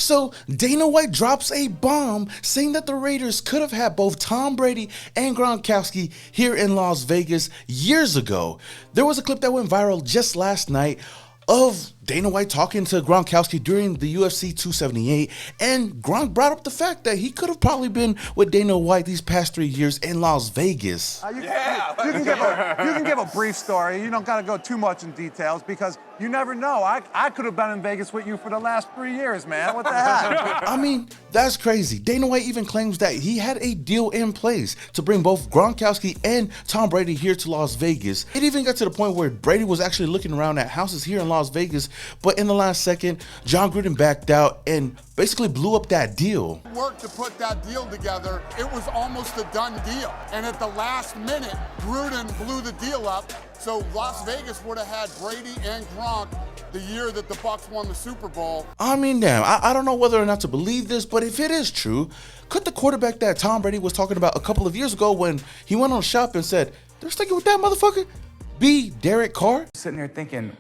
So Dana White drops a bomb saying that the Raiders could have had both Tom Brady and Gronkowski here in Las Vegas years ago. There was a clip that went viral just last night of Dana White talking to Gronkowski during the UFC 278, and Gronk brought up the fact that he could have probably been with Dana White these past 3 years in Las Vegas. You can give a brief story. You don't got to go too much in details because you never know. I could have been in Vegas with you for the last 3 years, man. What the heck? I mean, that's crazy. Dana White even claims that he had a deal in place to bring both Gronkowski and Tom Brady here to Las Vegas. It even got to the point where Brady was actually looking around at houses here in Las Vegas, but in the last second, John Gruden backed out and basically blew up that deal. Worked to put that deal together. It was almost a done deal. And at the last minute, Gruden blew the deal up. So Las Vegas would have had Brady and Gronk the year that the Bucks won the Super Bowl. I mean, damn, I don't know whether or not to believe this, but if it is true, could the quarterback that Tom Brady was talking about a couple of years ago when he went on shop and said, they're sticking with that motherfucker, be Derek Carr? Sitting there thinking,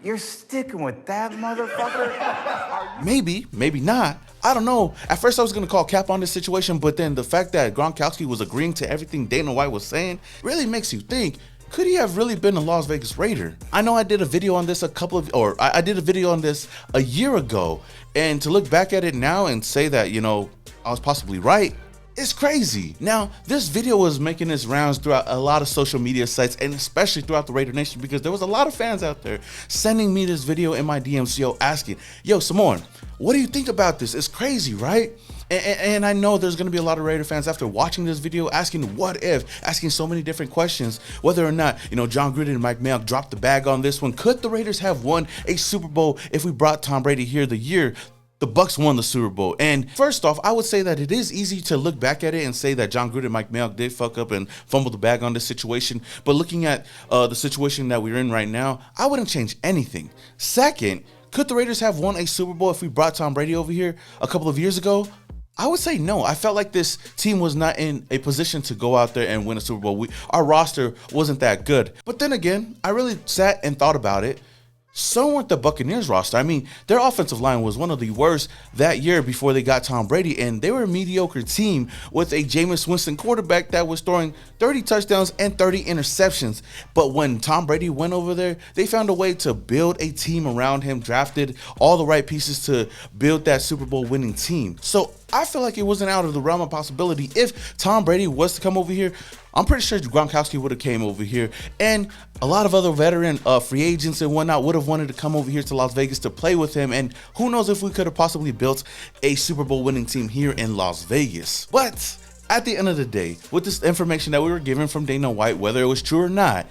you're sticking with that motherfucker? Maybe, maybe not. I don't know. At first I was going to call cap on this situation, but then the fact that Gronkowski was agreeing to everything Dana White was saying really makes you think, could he have really been a Las Vegas Raider? I know I did a video on this I did a video on this a year ago, and to look back at it now and say that, you know, I was possibly right, it's crazy. Now, this video was making its rounds throughout a lot of social media sites, and especially throughout the Raider Nation, because there was a lot of fans out there sending me this video in my DMs, asking, yo, Simone, what do you think about this? It's crazy, right? And I know there's going to be a lot of Raider fans after watching this video asking what if, asking so many different questions, whether or not, you know, John Gruden and Mike Mayock dropped the bag on this one. Could the Raiders have won a Super Bowl if we brought Tom Brady here the year the Bucks won the Super Bowl? And first off, I would say that it is easy to look back at it and say that John Gruden and Mike Mayock did fuck up and fumble the bag on this situation. But looking at the situation that we're in right now, I wouldn't change anything. Second, could the Raiders have won a Super Bowl if we brought Tom Brady over here a couple of years ago? I would say no. I felt like this team was not in a position to go out there and win a Super Bowl. Our roster wasn't that good. But then again, I really sat and thought about it. So weren't the Buccaneers roster. I mean, their offensive line was one of the worst that year before they got Tom Brady, and they were a mediocre team with a Jameis Winston quarterback that was throwing 30 touchdowns and 30 interceptions. But when Tom Brady went over there, they found a way to build a team around him, drafted all the right pieces to build that Super Bowl winning team. So I feel like it wasn't out of the realm of possibility if Tom Brady was to come over here. I'm pretty sure Gronkowski would have came over here, and a lot of other veteran free agents and whatnot would have wanted to come over here to Las Vegas to play with him, and who knows if we could have possibly built a Super Bowl winning team here in Las Vegas. But at the end of the day, with this information that we were given from Dana White, whether it was true or not,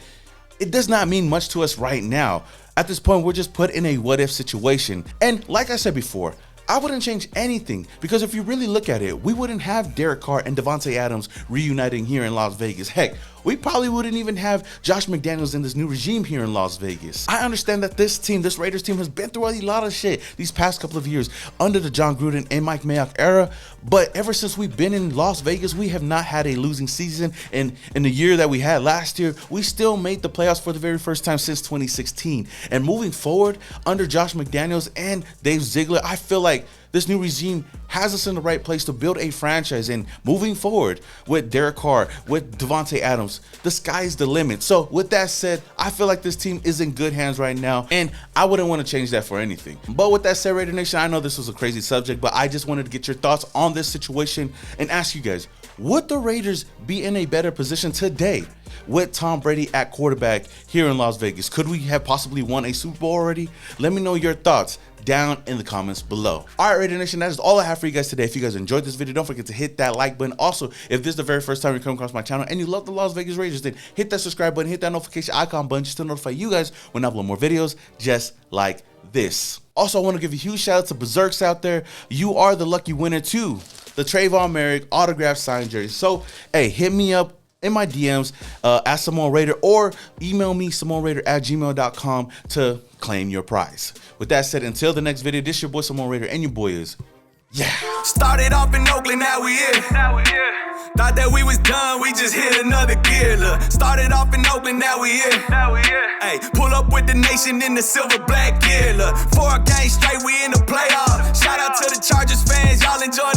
it does not mean much to us right now. At this point, we're just put in a what-if situation, and like I said before, I wouldn't change anything, because if you really look at it, we wouldn't have Derek Carr and Devontae Adams reuniting here in Las Vegas. Heck, we probably wouldn't even have Josh McDaniels in this new regime here in Las Vegas. I understand that this Raiders team has been through a lot of shit these past couple of years under the John Gruden and Mike Mayock era, but ever since we've been in Las Vegas, we have not had a losing season, and in the year that we had last year, we still made the playoffs for the very first time since 2016. And moving forward, under Josh McDaniels and Dave Ziegler, I feel like this new regime has us in the right place to build a franchise, and moving forward with Derek Carr, with Devontae Adams, the sky's the limit. So with that said, I feel like this team is in good hands right now, and I wouldn't want to change that for anything. But with that said, Raider Nation, I know this was a crazy subject, but I just wanted to get your thoughts on this situation and ask you guys, would the Raiders be in a better position today with Tom Brady at quarterback here in Las Vegas? Could we have possibly won a Super Bowl already? Let me know your thoughts down in the comments below. All right, Raider Nation, that is all I have for you guys today. If you guys enjoyed this video, don't forget to hit that like button. Also, if this is the very first time you come across my channel and you love the Las Vegas Raiders, then hit that subscribe button, hit that notification icon button just to notify you guys when I upload more videos just like this. Also, I want to give a huge shout out to Berserks out there. You are the lucky winner too. The Trayvon Merrick autographed signed jersey. So, hey, hit me up in my DMs at Simone Raider, or email me SimoneRaider@gmail.com to claim your prize. With that said, until the next video, this your boy Simone Raider, and your boy is, yeah. Started off in Oakland, now we here. Thought that we was done, we just hit another gear. Look, started off in Oakland, now we here. Hey, pull up with the nation in the silver black gear. Look, 4 games straight, we in the playoffs. Shout out to the Chargers. enjoy